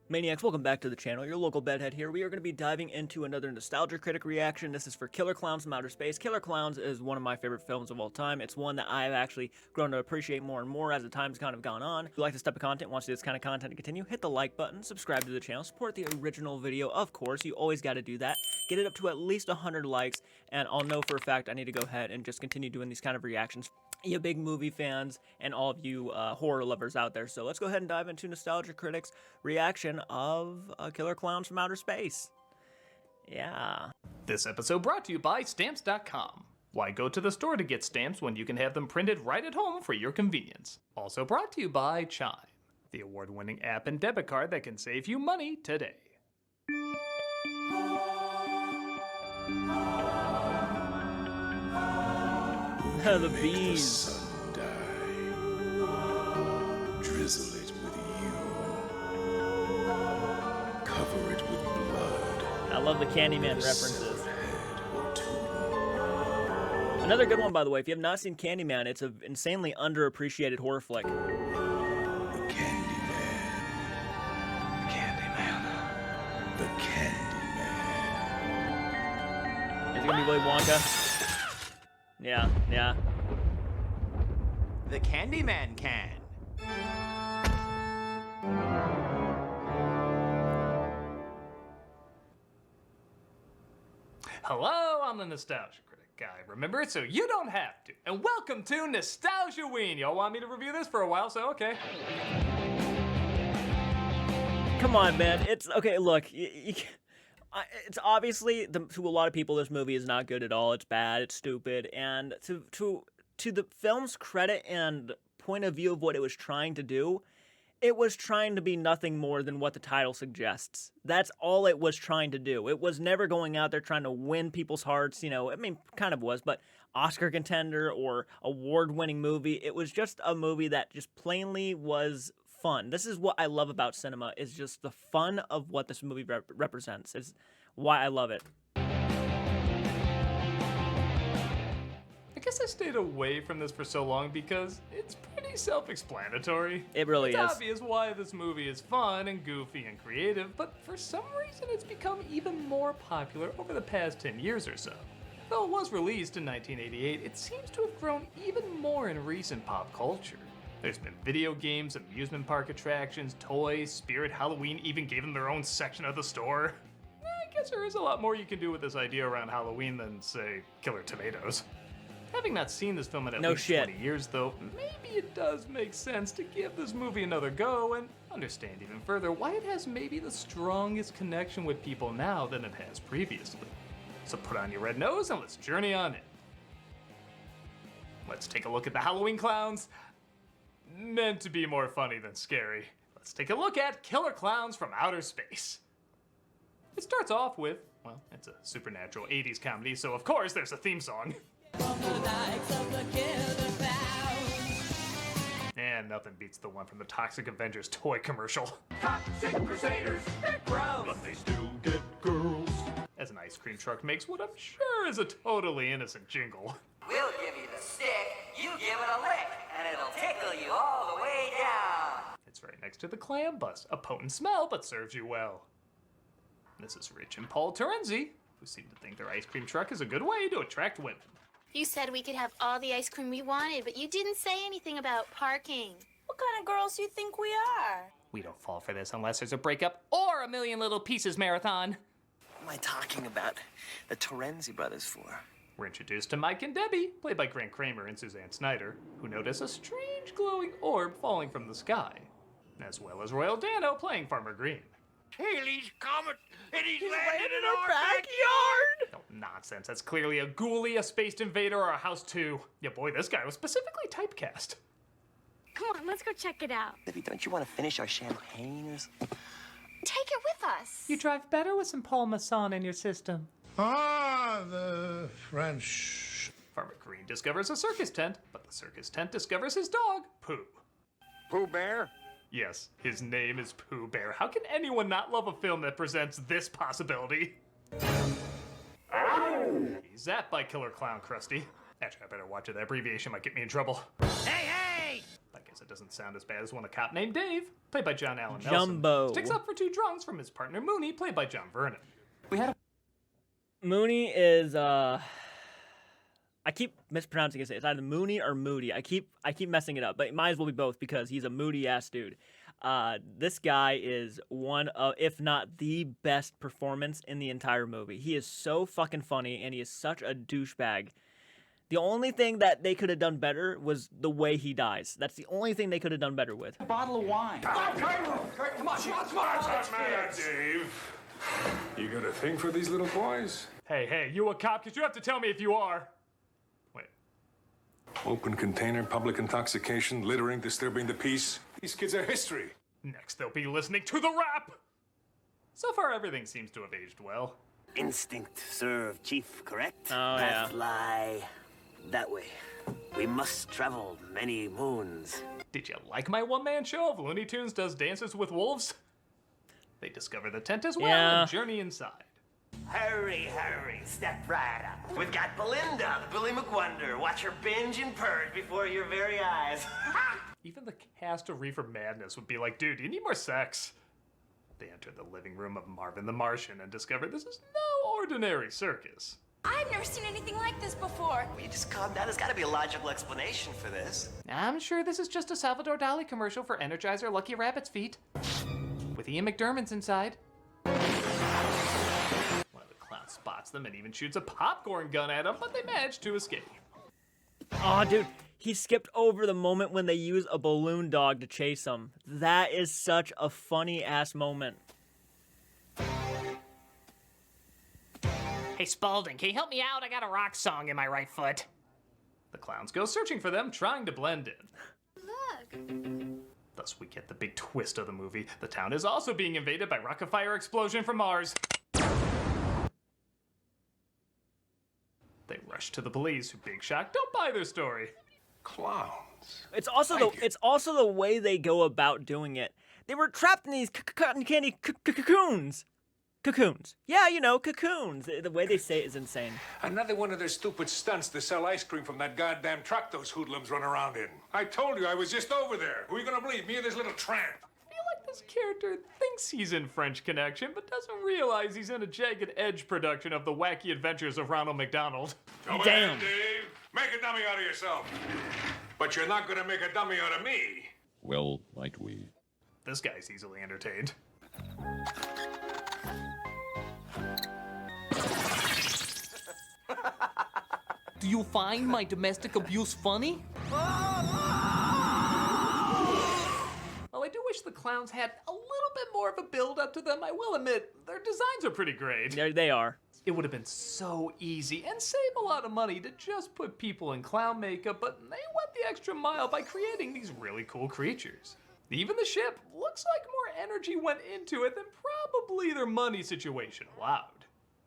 Maniacs, welcome back to the channel. Your local bedhead here. We are going to be diving into another Nostalgia Critic reaction. This is for Killer Klowns from Outer Space. Killer Klowns is one of my favorite films of all time. It's one that I've actually grown to appreciate more and more as the time's kind of gone on. If you like this type of content, want to see this kind of content to continue, hit the like button, subscribe to the channel, support the original video, of course. You always got to do that. Get it up to at least 100 likes, and I'll know for a fact I need to go ahead and just continue doing these kind of reactions. You big movie fans and all of you horror lovers out there. So let's go ahead and dive into Nostalgia Critic's reaction of Killer Klowns from Outer Space. Yeah. This episode brought to you by Stamps.com. Why go to the store to get stamps when you can have them printed right at home for your convenience? Also brought to you by Chime, the award-winning app and debit card that can save you money today. The bees. Sun die. Drizzle it with you. Cover it with blood. I love the Candyman references. Another good one, by the way. If you have not seen Candyman, it's an insanely underappreciated horror flick. The Candyman. The Candyman. The Candyman. Is it gonna be Willy Wonka? Yeah. The Candyman can. Hello, I'm the Nostalgia Critic guy, remember? So you don't have to. And welcome to Nostalgia-ween. Y'all want me to review this for a while, so okay. Come on, man. It's okay. Look, it's obviously to a lot of people this movie is not good at all. It's bad. It's stupid. And to the film's credit and point of view of what it was trying to do, it was trying to be nothing more than what the title suggests. That's all it was trying to do. It was never going out there trying to win people's hearts. You know, I mean, kind of was, but Oscar contender or award-winning movie. It was just a movie that just plainly was fun. This is what I love about cinema, is just the fun of what this movie represents. It's why I love it. I guess I stayed away from this for so long because it's pretty self-explanatory. It really is. It's obvious why this movie is fun and goofy and creative, but for some reason it's become even more popular over the past 10 years or so. Though it was released in 1988, it seems to have grown even more in recent pop culture. There's been video games, amusement park attractions, toys, Spirit Halloween even gave them their own section of the store. I guess there is a lot more you can do with this idea around Halloween than, say, Killer Tomatoes. Having not seen this film in at least 20 years, though, maybe it does make sense to give this movie another go and understand even further why it has maybe the strongest connection with people now than it has previously. So put on your red nose and let's journey on in. Let's take a look at the Halloween clowns. Meant to be more funny than scary. Let's take a look at Killer Klowns from Outer Space. It starts off with, well, it's a supernatural 80s comedy, so of course there's a theme song. And nothing beats the one from the Toxic Avengers toy commercial. Toxic Crusaders, they're gross, but they still get girls. As an ice cream truck makes what I'm sure is a totally innocent jingle. We'll give you the stick, you give it a lick, and it'll tickle you all the way down. It's right next to the clam bus, a potent smell but serves you well. This is Rich and Paul Terenzi, who seem to think their ice cream truck is a good way to attract women. You said we could have all the ice cream we wanted, but you didn't say anything about parking. What kind of girls do you think we are? We don't fall for this unless there's a breakup or a Million Little Pieces marathon. What am I talking about the Terenzi brothers for? We're introduced to Mike and Debbie, played by Grant Kramer and Suzanne Snyder, who notice a strange glowing orb falling from the sky, as well as Royal Dano playing Farmer Green. Haley's comet, and he's landed in our backyard! No, nonsense. That's clearly a ghoulie, a spaced invader, or a house 2. Yeah, boy, this guy was specifically typecast. Come on, let's go check it out. Debbie, don't you want to finish our champagne or something? Take it with us. You drive better with some Paul Masson in your system. Ah, the French. Farmer Green discovers a circus tent, but the circus tent discovers his dog, Pooh. Pooh Bear? Yes, his name is Pooh Bear. How can anyone not love a film that presents this possibility? He's zapped by Killer Clown Krusty. Actually, I better watch it. That abbreviation might get me in trouble. Hey, hey! Like I guess it doesn't sound as bad as when a cop named Dave, played by John Allen Nelson, Jumbo. sticks up for two drunks from his partner Mooney, played by John Vernon. We had a Mooney is I keep mispronouncing it. It's either Mooney or Moody. I keep messing it up, but it might as well be both because he's a moody ass dude. This guy is one of, if not the best performance in the entire movie. He is so fucking funny, and he is such a douchebag. The only thing that they could have done better was the way he dies. That's the only thing they could have done better with. A bottle of wine. Come on, come on. What's the matter, Dave? You got a thing for these little boys? Hey, you a cop? Because you have to tell me if you are. Wait. Open container, public intoxication, littering, disturbing the peace. These kids are history. Next, they'll be listening to the rap. So far, everything seems to have aged well. Instinct serve, Chief, correct? Oh, yeah. Path lie that way. We must travel many moons. Did you like my one-man show of Looney Tunes Does Dances with Wolves? They discover the tent as well and journey inside. Hurry, step right up. We've got Belinda, the Billy McWonder. Watch her binge and purge before your very eyes. Even the cast of Reefer Madness would be like, dude, you need more sex. They enter the living room of Marvin the Martian and discover this is no ordinary circus. I've never seen anything like this before. Will you just calm down? There's got to be a logical explanation for this. I'm sure this is just a Salvador Dali commercial for Energizer Lucky Rabbit's feet. With Ian McDermott's inside. One of the clowns spots them and even shoots a popcorn gun at them, but they manage to escape. Oh, dude, he skipped over the moment when they use a balloon dog to chase him. That is such a funny-ass moment. Hey, Spaulding, can you help me out? I got a rock song in my right foot. The clowns go searching for them, trying to blend in. Look. Thus, we get the big twist of the movie. The town is also being invaded by rocket fire explosion from Mars. They rush to the police, who, big shock, don't buy their story. Clowns. It's also the way they go about doing it. They were trapped in these cotton candy cocoons. Cocoons. Yeah, you know, cocoons. The way they say it is insane. Another one of their stupid stunts to sell ice cream from that goddamn truck those hoodlums run around in. I told you I was just over there. Who are you gonna believe, me or this little tramp? I feel like this character thinks he's in French Connection, but doesn't realize he's in a Jagged Edge production of The Wacky Adventures of Ronald McDonald. Go Damn. ahead, Dave. Make a dummy out of yourself. But you're not gonna make a dummy out of me. Well, might we? This guy's easily entertained. Do you find my domestic abuse funny? Well, I do wish the clowns had a little bit more of a build-up to them. I will admit, their designs are pretty great. They are. It would have been so easy and save a lot of money to just put people in clown makeup, but they went the extra mile by creating these really cool creatures. Even the ship looks like more energy went into it than probably their money situation allowed.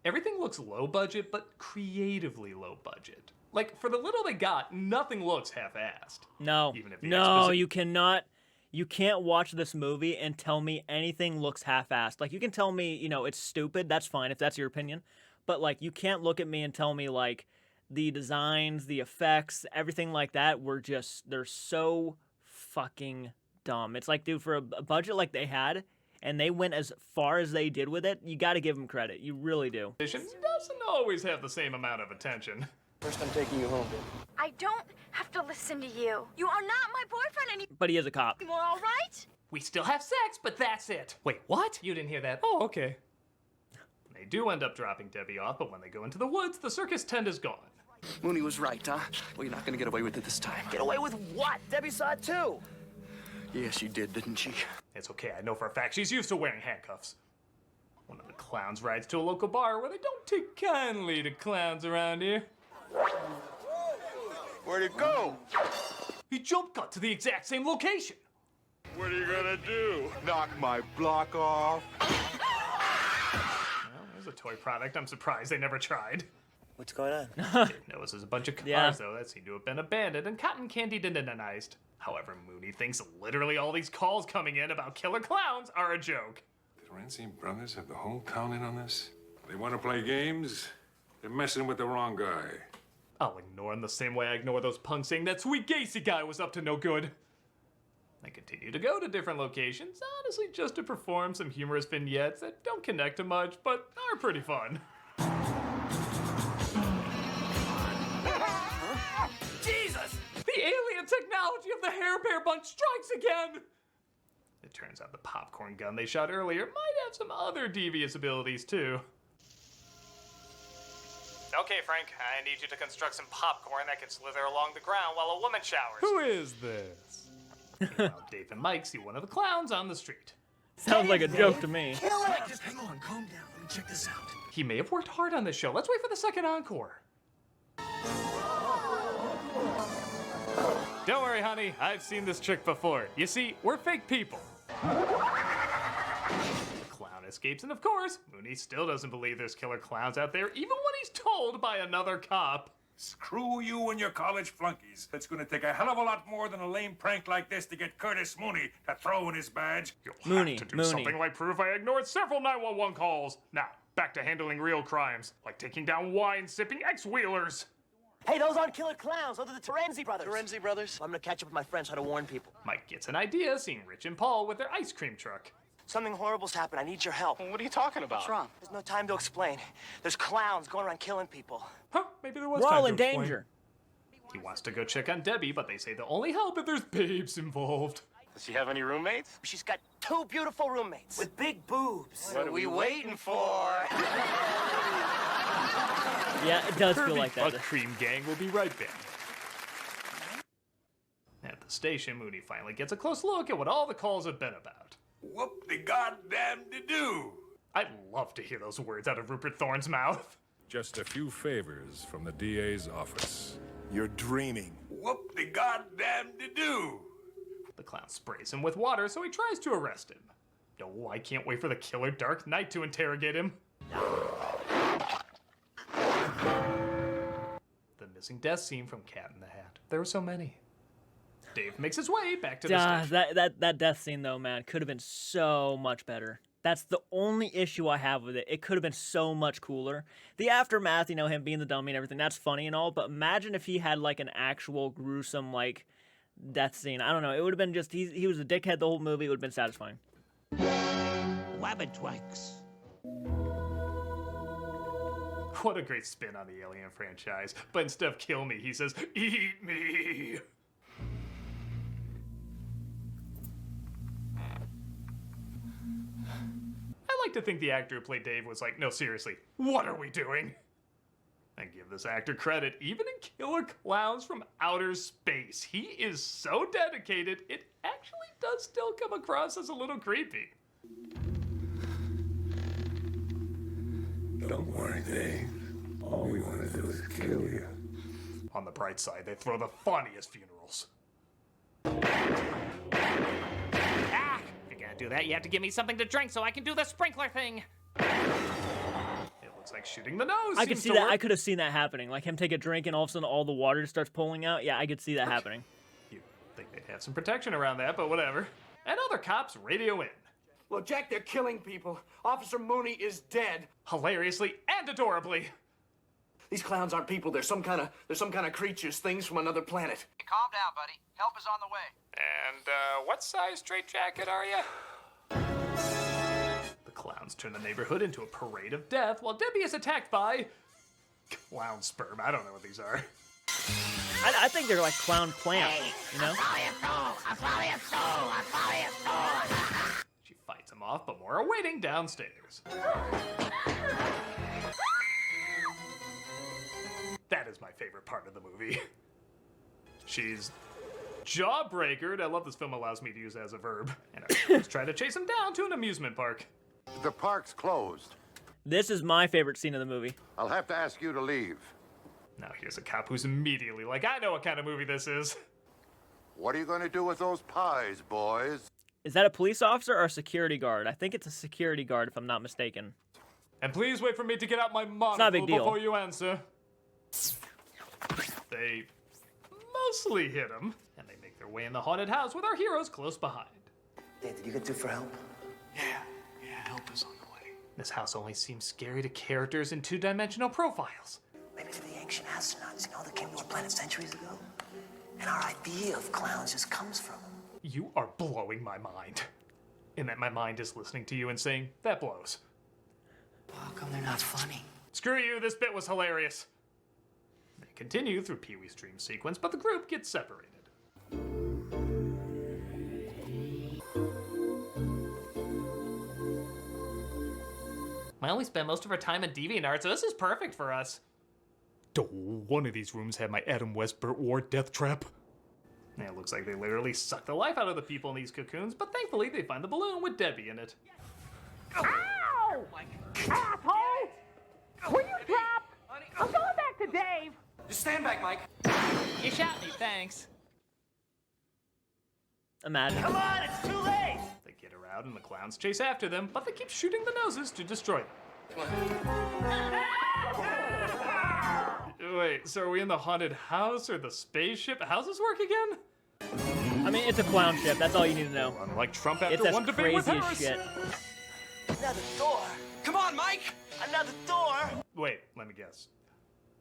Everything looks low budget, but creatively low budget. Like, for the little they got, nothing looks half-assed. No. Even if the No, you cannot. You can't watch this movie and tell me anything looks half-assed. Like, you can tell me, you know, it's stupid. That's fine if that's your opinion. But, like, you can't look at me and tell me, like, the designs, the effects, everything like that were just, they're so fucking dumb. It's like, dude, for a budget like they had, and they went as far as they did with it, you gotta give them credit. You really do. doesn't always have the same amount of attention. First, I'm taking you home, babe. I don't have to listen to you. You are not my boyfriend But he is a cop. anymore, all right? We still have sex, but that's it. Wait, what? You didn't hear that? Oh, okay. They do end up dropping Debbie off, but when they go into the woods, the circus tent is gone. Mooney was right, huh? Well, you're not gonna get away with it this time. Get away with what? Debbie saw it too. Yeah, she did, didn't she? It's okay, I know for a fact she's used to wearing handcuffs. One of the clowns rides to a local bar where they don't take kindly to clowns around here. Where'd it go? He jump cut to the exact same location. What are you gonna do? Knock my block off? Well, there's a toy product. I'm surprised they never tried. What's going on? Dave notices a bunch of cars, Yeah. though, that seem to have been abandoned and cotton candy denied. However, Mooney thinks literally all these calls coming in about killer clowns are a joke. The Renzi brothers have the whole town in on this? They want to play games? They're messing with the wrong guy. I'll ignore him the same way I ignore those punks saying that sweet Gacy guy was up to no good. They continue to go to different locations, honestly just to perform some humorous vignettes that don't connect to much, but are pretty fun. Jesus! The alien technology of the Hair Bear Bunch strikes again! It turns out the popcorn gun they shot earlier might have some other devious abilities too. Okay, Frank, I need you to construct some popcorn that can slither along the ground while a woman showers. Who is this? Meanwhile, Dave and Mike see one of the clowns on the street. Sounds like a joke to me. Just hang on, calm down. Let me check this out. He may have worked hard on this show. Let's wait for the second encore. Don't worry, honey. I've seen this trick before. You see, we're fake people. The clown escapes, and of course, Mooney still doesn't believe there's killer clowns out there, even when he's told by another cop. Screw you and your college flunkies. It's gonna take a hell of a lot more than a lame prank like this to get Curtis Mooney to throw in his badge. You'll have to do something like prove I ignored several 911 calls. Now, back to handling real crimes, like taking down wine-sipping ex-wheelers. Hey, those aren't killer clowns. Those are the Terenzi brothers. Terenzi brothers? I'm gonna catch up with my friends, try to warn people. Mike gets an idea seeing Rich and Paul with their ice cream truck. Something horrible's happened. I need your help. What are you talking about? What's wrong? There's no time to explain. There's clowns going around killing people. Huh, maybe there was We're time all to in explain. danger. He wants to go check on Debbie, but they say they'll only help if there's babes involved. Does she have any roommates? She's got 2 beautiful roommates. With big boobs. What are we waiting for? Yeah, it does feel Kirby, like that. A cream gang will be right back. At the station, Mooney finally gets a close look at what all the calls have been about. Whoop the goddamn to do. I'd love to hear those words out of Rupert Thorne's mouth. Just a few favors from the DA's office. You're dreaming. Whoop the goddamn to do. The clown sprays him with water, so he tries to arrest him. Oh, I can't wait for the killer Dark Knight to interrogate him. The missing death scene from Cat in the Hat. There were so many. Dave makes his way back to the station. That death scene though, man, could have been so much better. That's the only issue I have with it. It could have been so much cooler. The aftermath, you know, him being the dummy and everything, that's funny and all, but imagine if he had like an actual gruesome like death scene. I don't know. It would have been just he was a dickhead the whole movie. It would have been satisfying. Wabbitwax. What a great spin on the Alien franchise. But instead of kill me, he says, eat me. I like to think the actor who played Dave was like, no, seriously, what are we doing? And give this actor credit, even in Killer Clowns from Outer Space, he is so dedicated, it actually does still come across as a little creepy. Don't worry, Dave. All we want to do is kill you. On the bright side, they throw the funniest funerals. Ah! If you're gonna do that, you have to give me something to drink so I can do the sprinkler thing. It looks like shooting the nose. I could see that. I could have seen that happening. Like him take a drink and all of a sudden all the water starts pulling out. Yeah, I could see that happening. You'd think they'd have some protection around that, but whatever. And other cops radio in. Well, Jack, they're killing people. Officer Mooney is dead. Hilariously and adorably. These clowns aren't people. They're some kind of creatures, things from another planet. Hey, calm down, buddy. Help is on the way. And, what size straitjacket are you? The clowns turn the neighborhood into a parade of death while Debbie is attacked by clown sperm. I don't know what these are. I think they're like clown plants, you know? She fights him off, but more are waiting downstairs. That is my favorite part of the movie. She's jawbreakered. I love this film allows me to use it as a verb. And our heroes try to chase him down to an amusement park. The park's closed. This is my favorite scene of the movie. I'll have to ask you to leave. Now here's a cop who's immediately like, I know what kind of movie this is. What are you going to do with those pies, boys? Is that a police officer or a security guard? I think it's a security guard if I'm not mistaken. And please wait for me to get out my monocle not a big deal. before you answer. They mostly hit him, and they make their way in the haunted house with our heroes close behind. Dave, did you get through for help? Yeah, help is on the way. This house only seems scary to characters in two-dimensional profiles. Maybe to the ancient astronauts, that came to our planet centuries ago. And our idea of clowns just comes from them. You are blowing my mind. And that my mind is listening to you and saying, that blows. How come they're not funny? Screw you, this bit was hilarious. They continue through Pee-wee's dream sequence, but the group gets separated. Well, we spend most of our time in DeviantArt, so this is perfect for us. One of these rooms had my Adam West Burt Ward death trap. And it looks like they literally suck the life out of the people in these cocoons, but thankfully they find the balloon with Debbie in it. Ow! Asshole! Will you drop? I'm going back to Dave. Just stand back, Mike. You shot me, thanks. Imagine. Come on, it's too late! They get her out and the clowns chase after them, but they keep shooting the noses to destroy them. Wait, so are we in the haunted house or the spaceship? How's this work again? I mean, it's a clown ship. That's all you need to know. Unlike Trump after It's as one debate with crazy as Harris. shit. Another door. Come on, Mike! Another door. Wait, let me guess.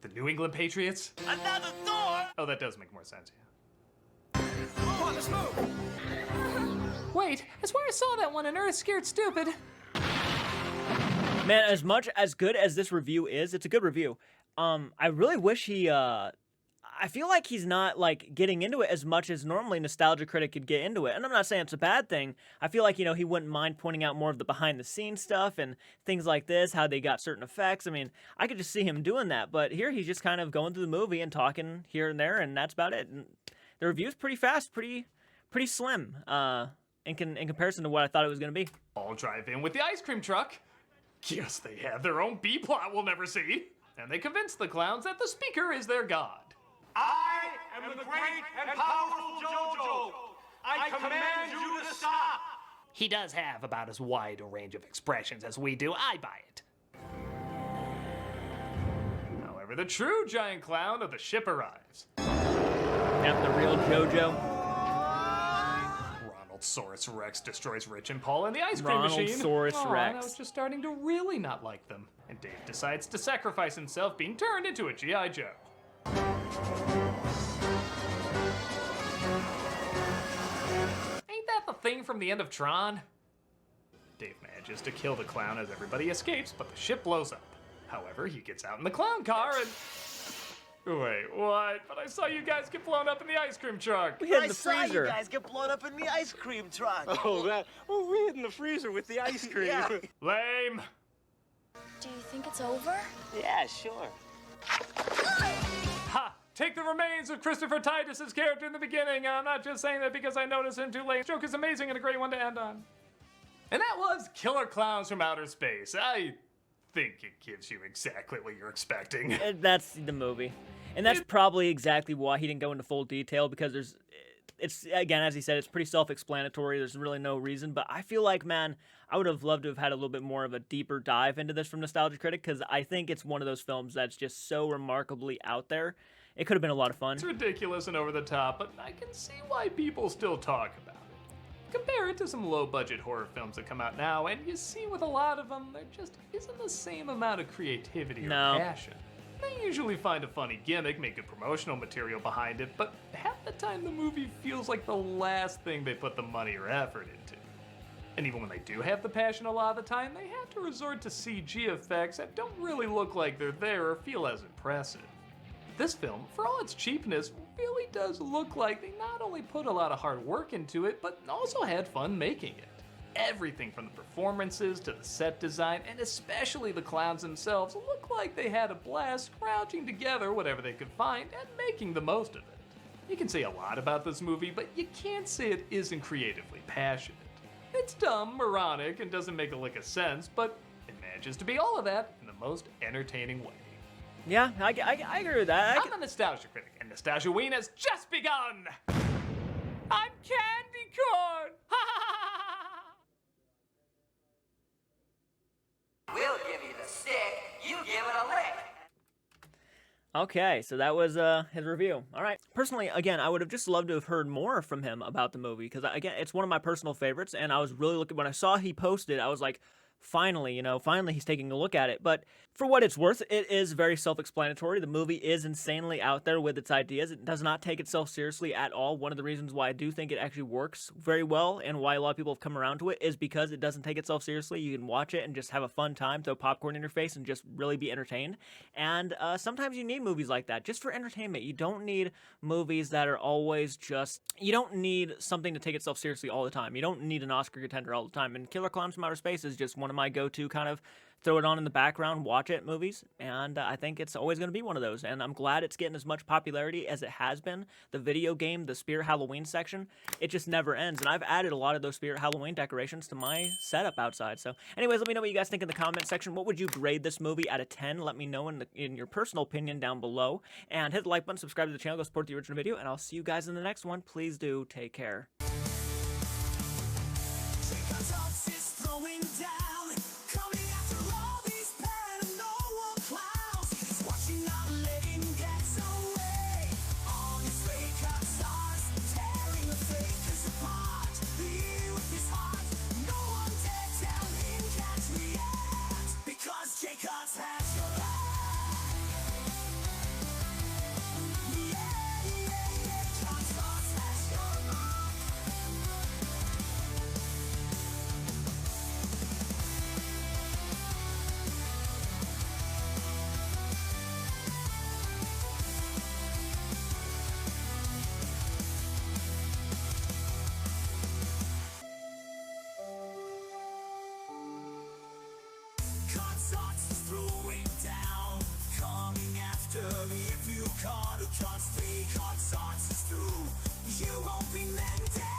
The New England Patriots? Another door. Oh, that does make more sense, Come on, let's move! Wait, I swear I saw that one in Earth Scared Stupid. Man, as good as this review is, it's a good review. I really wish he, I feel like he's not, like, getting into it as much as normally Nostalgia Critic could get into it. And I'm not saying it's a bad thing. I feel like, you know, he wouldn't mind pointing out more of the behind-the-scenes stuff and things like this, how they got certain effects. I mean, I could just see him doing that. But here he's just kind of going through the movie and talking here and there, and that's about it. And the review's pretty fast, pretty slim in comparison to what I thought it was going to be. All drive in with the ice cream truck. Yes, they have their own B-plot we'll never see. And they convince the clowns that the speaker is their god. I am the great and powerful JoJo. I command you to stop. He does have about as wide a range of expressions as we do. I buy it. However, the true giant clown of the ship arrives. Yep, the real JoJo. Ronaldosaurus Rex destroys Rich and Paul in the ice cream machine. Ronaldosaurus And Rex. I was just starting to really not like them. And Dave decides to sacrifice himself being turned into a G.I. Joe. Ain't that the thing from the end of Tron? Dave manages to kill the clown as everybody escapes, but the ship blows up. However, he gets out in the clown car and... Wait, what? But I saw you guys get blown up in the ice cream truck. We hid in I the saw freezer. you guys get blown up in the ice cream truck. Oh, that. Oh, we hid in the freezer with the ice cream. Yeah. Lame. Do you think it's over? Yeah, sure. Ha! Take the remains of Christopher Titus's character in the beginning. I'm not just saying that because I noticed him too late. Joke is amazing and a great one to end on. And that was Killer Clowns from Outer Space. I think it gives you exactly what you're expecting. That's the movie. And that's probably exactly why he didn't go into full detail, because it's, again, as he said, it's pretty self-explanatory. There's really no reason. But I feel like, man, I would have loved to have had a little bit more of a deeper dive into this from Nostalgia Critic, because I think it's one of those films that's just so remarkably out there. It could have been a lot of fun. It's ridiculous and over the top, but I can see why people still talk about it. Compare it to some low-budget horror films that come out now, and you see with a lot of them, there just isn't the same amount of creativity or passion. They usually find a funny gimmick, make good promotional material behind it, but half the time the movie feels like the last thing they put the money or effort into. And even when they do have the passion a lot of the time, they have to resort to CG effects that don't really look like they're there or feel as impressive. This film, for all its cheapness, really does look like they not only put a lot of hard work into it, but also had fun making it. Everything from the performances to the set design, and especially the clowns themselves, look like they had a blast scrounging together whatever they could find and making the most of it. You can say a lot about this movie, but you can't say it isn't creatively passionate. It's dumb, moronic, and doesn't make a lick of sense, but it manages to be all of that in the most entertaining way. Yeah, I agree with that. I'm a Nostalgia Critic, and Nostalgia Ween has just begun! I'm candy corn! We'll give you the stick, you give it a lick. Okay, so that was his review. All right. Personally, again, I would have just loved to have heard more from him about the movie, because, again, it's one of my personal favorites, and I was really looking, when I saw he posted, I was like, finally, finally he's taking a look at it. But for what it's worth, it is very self-explanatory. The movie is insanely out there with its ideas. It does not take itself seriously at all. One of the reasons why I do think it actually works very well and why a lot of people have come around to it is because it doesn't take itself seriously. You can watch it and just have a fun time, throw popcorn in your face, and just really be entertained. And sometimes you need movies like that just for entertainment. You don't need movies that are always just... You don't need something to take itself seriously all the time. You don't need an Oscar contender all the time. And Killer Clowns from Outer Space is just one of my go-to kind of throw it on in the background, watch it movies, and I think it's always going to be one of those, and I'm glad it's getting as much popularity as it has been. The video game, the Spirit Halloween section, it just never ends, and I've added a lot of those Spirit Halloween decorations to my setup outside. So anyways, let me know what you guys think in the comment section. What would you grade this movie out of 10? Let me know in your personal opinion down below, and hit the like button, subscribe to the channel, go support the original video, and I'll see you guys in the next one. Please do take care. If you can't stay, can't start to through, you won't be meant to.